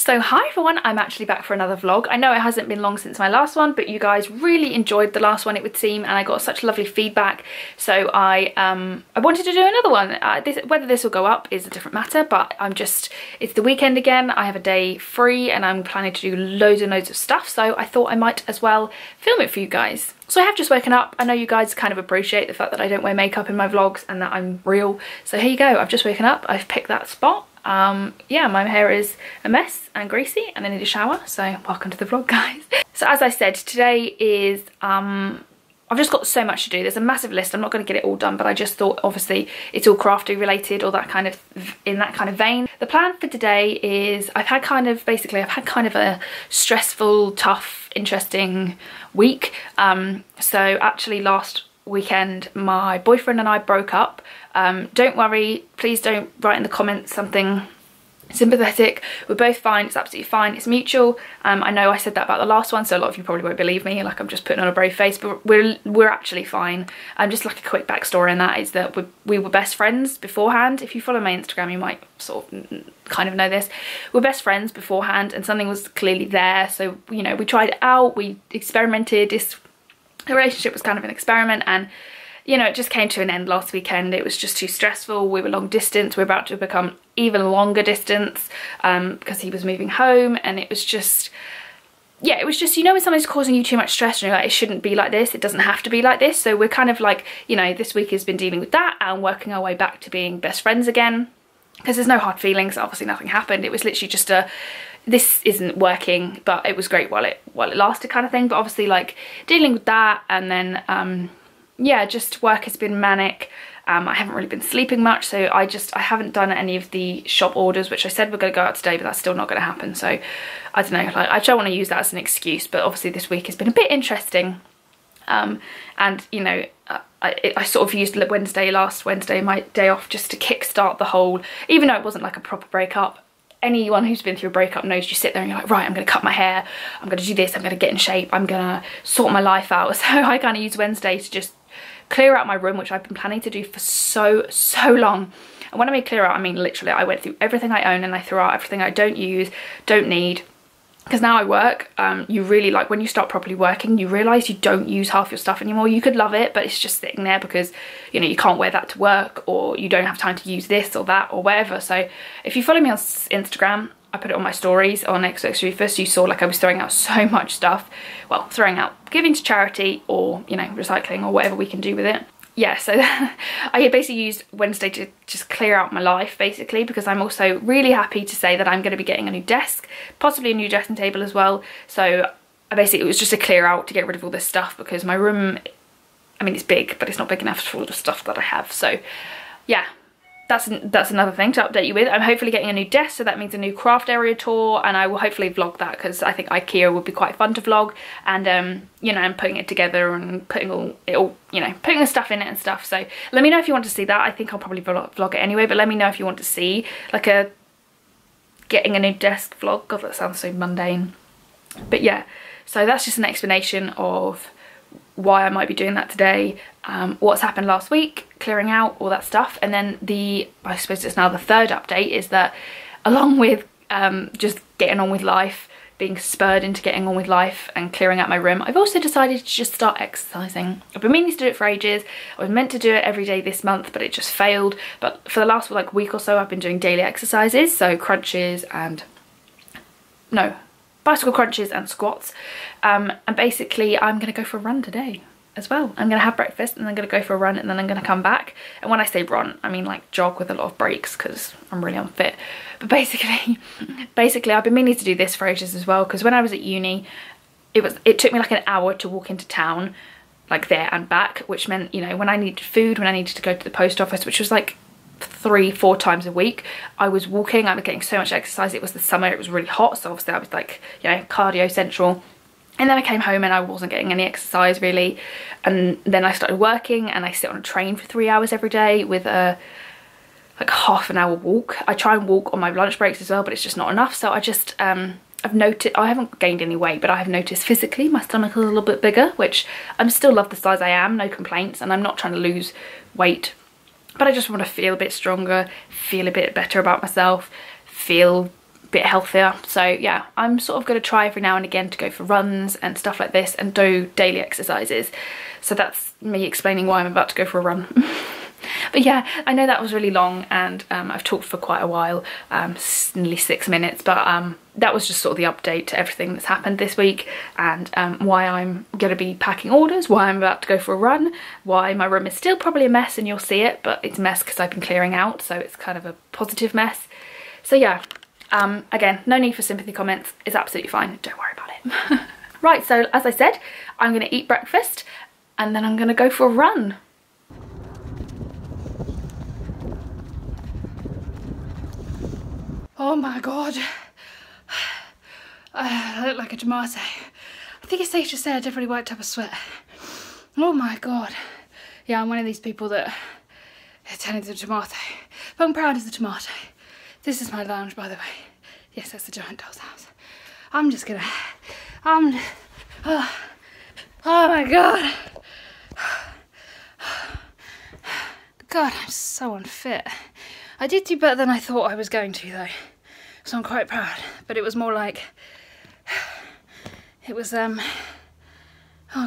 So hi everyone, I'm actually back for another vlog. I know it hasn't been long since my last one, but you guys really enjoyed the last one, it would seem, and I got such lovely feedback. So I wanted to do another one. Whether this will go up is a different matter, but it's the weekend again. I have a day free and I'm planning to do loads and loads of stuff, so I thought I might as well film it for you guys. So I have just woken up. I know you guys kind of appreciate the fact that I don't wear makeup in my vlogs and that I'm real. So here you go, I've just woken up, I've picked that spot. Yeah, my hair is a mess and greasy and I need a shower, so welcome to the vlog, guys. So as I said, today is I've just got so much to do. There's a massive list. I'm not going to get it all done, but I just thought obviously it's all crafty related or that kind of in that kind of vein. The plan for today is I've had kind of a stressful, tough, interesting week. So actually last weekend my boyfriend and I broke up. Don't worry, please don't write in the comments something sympathetic. We're both fine, it's absolutely fine, it's mutual. I know I said that about the last one, so a lot of you probably won't believe me, like I'm just putting on a brave face, but we're actually fine. Just like a quick backstory on that is that we were best friends beforehand. If you follow my Instagram you might sort of kind of know this. We're best friends beforehand and something was clearly there, so you know, we tried it out, we experimented. The relationship was kind of an experiment and you know, it just came to an end last weekend. It was just too stressful. We were long distance. We were about to become even longer distance because he was moving home, and it was just, yeah, it was just, you know, when something's causing you too much stress and you're like, it shouldn't be like this. It doesn't have to be like this. So we're kind of like, you know, this week has been dealing with that and working our way back to being best friends again, because there's no hard feelings. Obviously nothing happened. It was literally just this isn't working, but it was great while it lasted kind of thing. But obviously like dealing with that, and then yeah, just work has been manic. I haven't really been sleeping much, so I haven't done any of the shop orders, which I said we're going to go out today, but that's still not going to happen. So I don't know, like I don't want to use that as an excuse, but obviously this week has been a bit interesting. And you know, I sort of used last Wednesday, my day off, just to kickstart the whole, even though it wasn't like a proper breakup. Anyone who's been through a breakup knows you sit there and you're like, right, I'm going to cut my hair, I'm going to do this, I'm going to get in shape, I'm going to sort my life out. So I kind of used Wednesday to just clear out my room, which I've been planning to do for so long. And when I mean clear out, I mean literally I went through everything I own and I threw out everything I don't use, don't need. Because now I work, you really, like when you start properly working, you realise you don't use half your stuff anymore. You could love it, but it's just sitting there because, you know, you can't wear that to work, or you don't have time to use this or that or whatever. So if you follow me on Instagram, I put it on my stories on xoxRufus, you saw like I was throwing out so much stuff. Well, throwing out, giving to charity, or, you know, recycling or whatever we can do with it. Yeah, so I basically used Wednesday to just clear out my life, basically, because I'm also really happy to say that I'm going to be getting a new desk, possibly a new dressing table as well. So basically it was just a clear out to get rid of all this stuff, because my room, I mean, it's big, but it's not big enough for all the stuff that I have. So yeah, that's another thing to update you with. I'm hopefully getting a new desk, so that means a new craft area tour, and I will hopefully vlog that, because I think IKEA would be quite fun to vlog. And you know, I'm putting it together and putting putting the stuff in it and stuff. So let me know if you want to see that. I think I'll probably vlog it anyway, but let me know if you want to see like a getting a new desk vlog. God, that sounds so mundane. But yeah, so that's just an explanation of why I might be doing that today, what's happened last week, clearing out all that stuff. And then I suppose it's now the third update, is that along with just getting on with life, being spurred into getting on with life and clearing out my room, I've also decided to just start exercising. I've been meaning to do it for ages. I was meant to do it every day this month, but it just failed. But for the last like week or so I've been doing daily exercises, so crunches and bicycle crunches and squats, and basically I'm gonna go for a run today as well. I'm gonna have breakfast and then I'm gonna go for a run, and then I'm gonna come back. And when I say run, I mean like jog with a lot of breaks, because I'm really unfit. But basically I've been meaning to do this for ages as well, because when I was at uni it took me like an hour to walk into town, like there and back, which meant, you know, when I needed food, when I needed to go to the post office, which was like 3-4 times a week, I was walking. I was getting so much exercise. It was the summer, it was really hot, so obviously I was like, you know, cardio central. And then I came home and I wasn't getting any exercise really, and then I started working, and I sit on a train for 3 hours every day with a like half-an-hour walk. I try and walk on my lunch breaks as well, but it's just not enough. So I just I've noticed, I haven't gained any weight, but I have noticed physically my stomach is a little bit bigger, which I still love the size I am, no complaints, and I'm not trying to lose weight. But I just want to feel a bit stronger, feel a bit better about myself, feel bit healthier. So yeah, I'm sort of going to try every now and again to go for runs and stuff like this and do daily exercises. So that's me explaining why I'm about to go for a run. But yeah, I know that was really long, and I've talked for quite a while, nearly 6 minutes, but that was just sort of the update to everything that's happened this week, and why I'm going to be packing orders, why I'm about to go for a run, why my room is still probably a mess and you'll see it, but it's a mess because I've been clearing out, so it's kind of a positive mess. So yeah, again, no need for sympathy comments, it's absolutely fine, don't worry about it. Right, so as I said, I'm going to eat breakfast and then I'm going to go for a run. Oh my god, I look like a tomato. I think it's safe to say I definitely worked up a sweat. Oh my god. Yeah, I'm one of these people that turn into a tomato. But I'm proud as a tomato. This is my lounge, by the way. Yes, that's the giant doll's house. I'm just gonna, oh my god. God, I'm so unfit. I did do better than I thought I was going to though, so I'm quite proud, but it was more like, it was, oh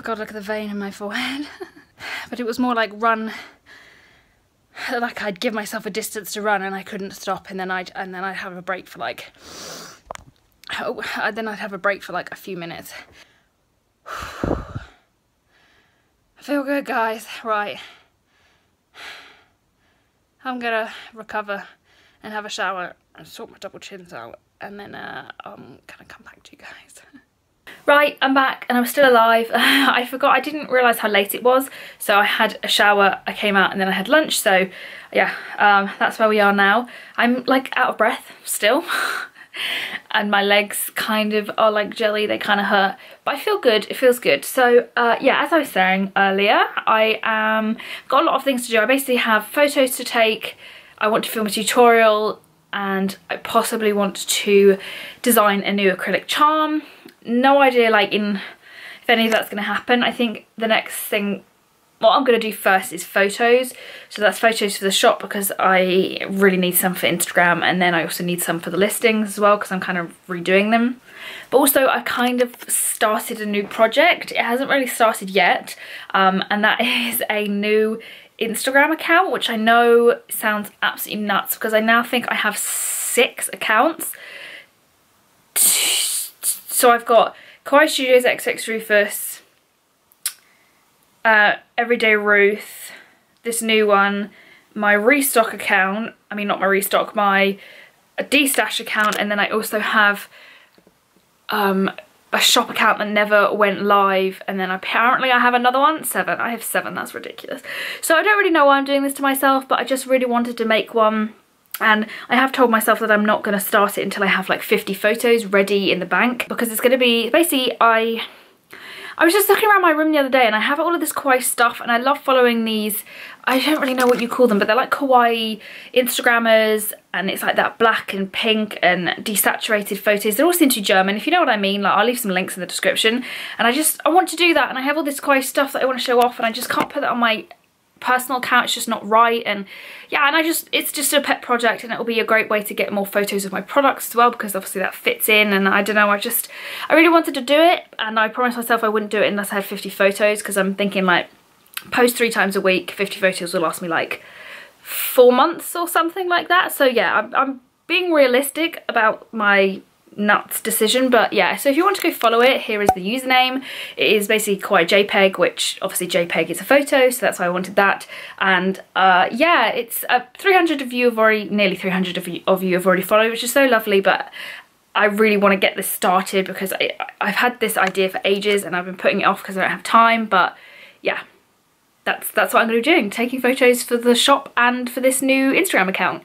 god, look at the vein in my forehead. But it was more like run, like I'd give myself a distance to run and I couldn't stop, and then I'd have a break for like, then I'd have a break for like a few minutes. I feel good, guys. Right. I'm gonna recover and have a shower and sort my double chins out, and then I'm gonna come back to you guys. Right, I'm back and I'm still alive. I forgot, I didn't realise how late it was, so I had a shower, I came out and then I had lunch, so yeah, that's where we are now. I'm like out of breath still. And my legs kind of are like jelly, they kind of hurt, but I feel good, it feels good. So yeah, as I was saying earlier, I got a lot of things to do. I basically have photos to take, I want to film a tutorial, and I possibly want to design a new acrylic charm. No idea like if any of that's going to happen. I think the next thing, what I'm going to do first is photos. So that's photos for the shop because I really need some for Instagram, and then I also need some for the listings as well because I'm kind of redoing them. But also I kind of started a new project. It hasn't really started yet, and that is a new Instagram account, which I know sounds absolutely nuts because I now think I have 6 accounts. So I've got Kawaii Studios xoxRufus, Everyday Ruth, this new one, my restock account, I mean not my restock, my destash account, and then I also have a shop account that never went live, and then apparently I have another one, 7. I have 7, that's ridiculous. So I don't really know why I'm doing this to myself, but I just really wanted to make one. And I have told myself that I'm not going to start it until I have like 50 photos ready in the bank, because it's going to be, basically I was just looking around my room the other day and I have all of this kawaii stuff, and I love following these, I don't really know what you call them, but they're like kawaii Instagrammers, and it's like that black and pink and desaturated photos. They're all into German, if you know what I mean. Like, I'll leave some links in the description, and I want to do that, and I have all this kawaii stuff that I want to show off, and I just can't put that on my personal account. It's just not right. And yeah, and it's just a pet project, and it'll be a great way to get more photos of my products as well, because obviously that fits in. And I don't know, I really wanted to do it, and I promised myself I wouldn't do it unless I had 50 photos, because I'm thinking like post 3 times a week, 50 photos will last me like 4 months or something like that. So yeah, I'm being realistic about my nuts decision. But yeah, so if you want to go follow it, here is the username. It is basically kawaii JPEG, which obviously JPEG is a photo, so that's why I wanted that. And yeah, it's 300 of you have already, nearly 300 of you have already followed, which is so lovely. But I really want to get this started because I've had this idea for ages and I've been putting it off because I don't have time. But yeah, that's what I'm going to be doing, taking photos for the shop and for this new Instagram account.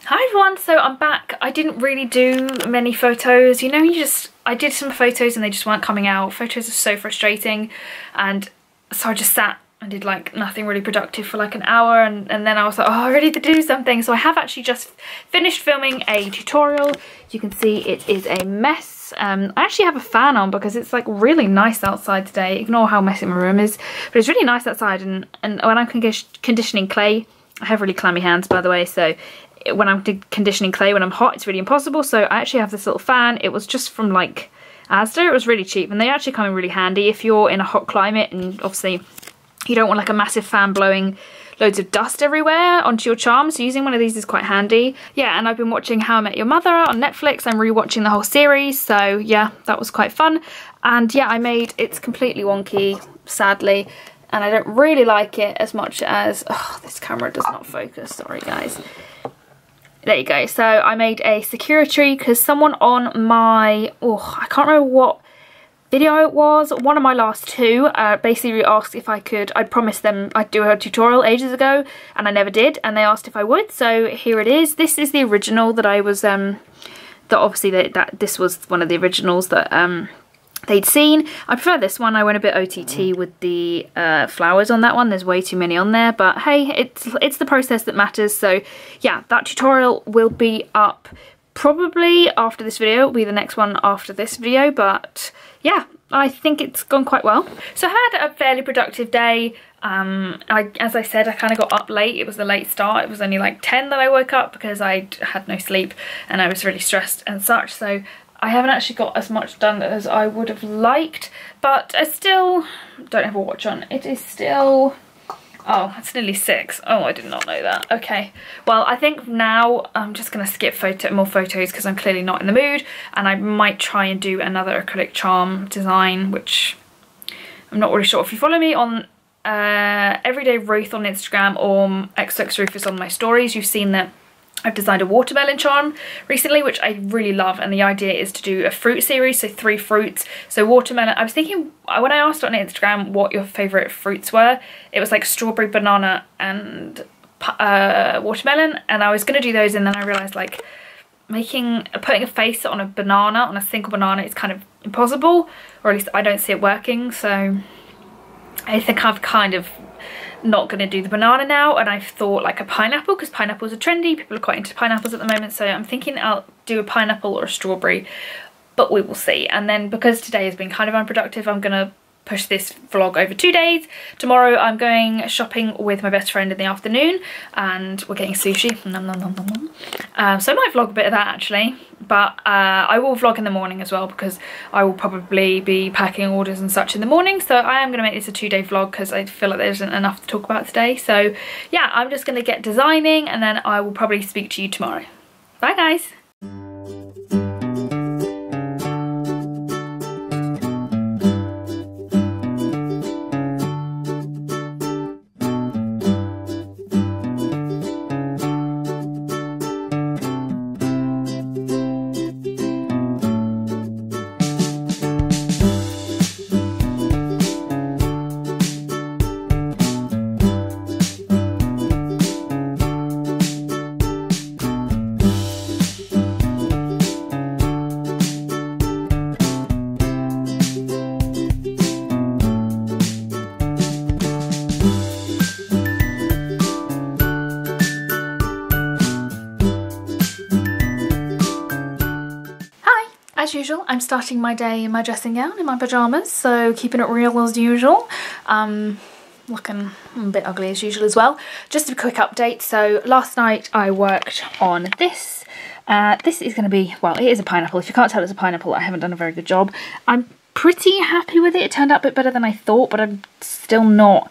Hi everyone, so I'm back. I didn't really do many photos, you know, I did some photos and they just weren't coming out. Photos are so frustrating, and so I just sat and did like nothing really productive for like an hour, and then I was like, oh, I really need to do something. So I have actually just finished filming a tutorial. You can see it is a mess. I actually have a fan on because it's like really nice outside today. Ignore how messy my room is, but it's really nice outside, and when I'm conditioning clay, I have really clammy hands by the way, so when I'm conditioning clay when I'm hot it's really impossible. So I actually have this little fan. It was just from like Asda. It was really cheap, and they actually come in really handy if you're in a hot climate and obviously you don't want like a massive fan blowing loads of dust everywhere onto your charm. So using one of these is quite handy. Yeah, and I've been watching How I Met Your Mother on Netflix. I'm rewatching the whole series, so yeah, that was quite fun. And yeah, it's completely wonky, sadly, and I don't really like it as much as, oh, this camera does not focus, sorry guys. There you go. So I made a security because someone on my, I can't remember what video it was, one of my last two, basically asked if I could. I promised them I'd do a tutorial ages ago and I never did, and they asked if I would, so here it is. This is the original that I was, that obviously this was one of the originals that they'd seen. I prefer this one. I went a bit OTT with the flowers on that one. There's way too many on there, but hey, it's the process that matters. So yeah, that tutorial will be up probably after this video. It'll be the next one after this video, but yeah, I think it's gone quite well. So I had a fairly productive day. As I said, I kind of got up late. It was a late start. It was only like 10 that I woke up because I had no sleep and I was really stressed and such. So I haven't actually got as much done as I would have liked, but I still don't have a watch on. It is still, oh, it's nearly 6. Oh, I did not know that. Okay, well, I think now I'm just going to skip more photos because I'm clearly not in the mood, and I might try and do another acrylic charm design, which I'm not really sure. If you follow me on Everyday Ruth on Instagram or xoxRufus on my stories, you've seen that I've designed a watermelon charm recently, which I really love, and the idea is to do a fruit series, so 3 fruits. So watermelon, I was thinking, when I asked on Instagram what your favourite fruits were, it was like strawberry, banana and watermelon, and I was going to do those, and then I realised like putting a face on a banana, on a single banana, is kind of impossible, or at least I don't see it working. So I think I've kind of not going to do the banana now, and I've thought like a pineapple, because pineapples are trendy. People are quite into pineapples at the moment, so I'm thinking I'll do a pineapple or a strawberry, but we will see. And then because today has been kind of unproductive, I'm going to push this vlog over 2 days. Tomorrow I'm going shopping with my best friend in the afternoon, and we're getting sushi. Nom, nom, nom, nom, nom. So I might vlog a bit of that actually, but I will vlog in the morning as well, because I will probably be packing orders and such in the morning. So I am going to make this a 2-day vlog because I feel like there isn't enough to talk about today. So yeah, I'm just going to get designing, and then I will probably speak to you tomorrow. Bye guys. As usual, I'm starting my day in my dressing gown, in my pyjamas, so keeping it real as usual. Looking a bit ugly as usual as well. Just a quick update. So last night I worked on this. This is going to be, well, it is a pineapple. If you can't tell it's a pineapple, I haven't done a very good job. I'm pretty happy with it. It turned out a bit better than I thought, but I'm still not,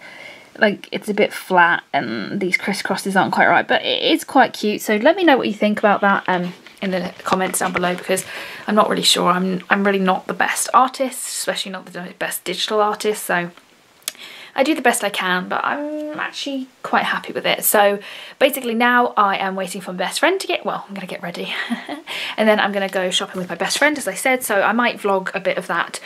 like, it's a bit flat and these crisscrosses aren't quite right, but it is quite cute. So let me know what you think about that in the comments down below, because I'm not really sure. I'm really not the best artist, especially not the best digital artist, so I do the best I can, but I'm actually quite happy with it. So basically now I am waiting for my best friend to get, well, I'm gonna get ready and then I'm gonna go shopping with my best friend, as I said, so I might vlog a bit of that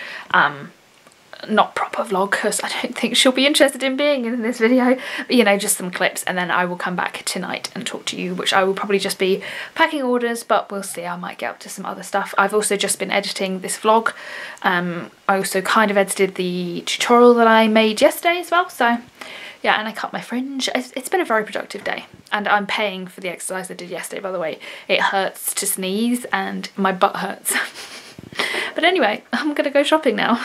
not proper vlog, because I don't think she'll be interested in being in this video, but you know, just some clips, and then I will come back tonight and talk to you, which I will probably just be packing orders, but we'll see. I might get up to some other stuff. I've also just been editing this vlog. I also kind of edited the tutorial that I made yesterday as well, so yeah, and I cut my fringe. It's been a very productive day, and I'm paying for the exercise I did yesterday, by the way. It hurts to sneeze and my butt hurts. But anyway, I'm gonna go shopping now.